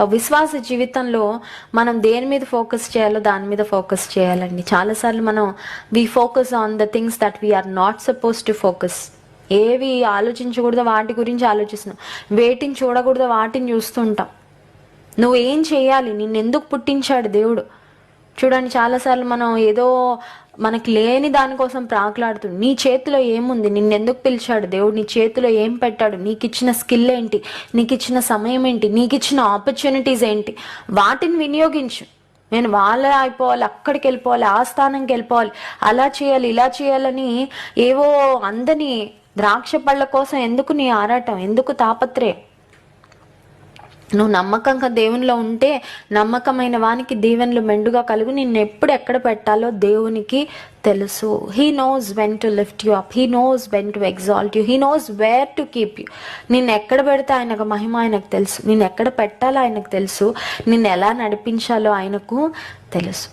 విశ్వాస జీవితంలో మనం దేని మీద ఫోకస్ చేయాలో దాని మీద ఫోకస్ చేయాలండి. చాలాసార్లు మనం we focus on the things that we are not suppose to focus. ఏవి ఆలోచించకూడదో వాటి గురించి ఆలోచిస్తున్నాం, వేటిని చూడకూడదో వాటిని చూస్తుంటాం. నువ్వు ఏం చేయాలి, నిన్నెందుకు పుట్టించాడు దేవుడు? చూడండి, చాలాసార్లు మనం ఏదో మనకి లేని దానికోసం ప్రాకులాడుతుంది. నీ చేతిలో ఏముంది? నిన్నెందుకు పిలిచాడు దేవుడు? నీ చేతిలో ఏం పెట్టాడు? నీకు ఇచ్చిన స్కిల్ ఏంటి? నీకు ఇచ్చిన సమయం ఏంటి? నీకు ఇచ్చిన ఆపర్చునిటీస్ ఏంటి? వాటిని వినియోగించు. నేను వాళ్ళ అయిపోవాలి, అక్కడికి వెళ్ళిపోవాలి, ఆ స్థానంకి వెళ్ళిపోవాలి, అలా చేయాలి, ఇలా చేయాలని ఏవో అందని ద్రాక్ష పళ్ళ కోసం ఎందుకు నీ ఆరాటం? ఎందుకు తాపత్రయం? నువ్వు నమ్మకంగా దేవునిలో ఉంటే నమ్మకమైన వానికి దీవెనలు మెండుగా కలుగు. నిన్ను ఎప్పుడు ఎక్కడ పెట్టాలో దేవునికి తెలుసు. He knows when to lift you up, he knows when to exalt you, he knows wear to keep you. నిన్ను ఎక్కడ పెడితే ఆయనకు మహిమ ఆయనకు తెలుసు, నిన్ను ఎక్కడ పెట్టాలో ఆయనకు తెలుసు, నిన్ను ఎలా నడిపించాలో ఆయనకు తెలుసు.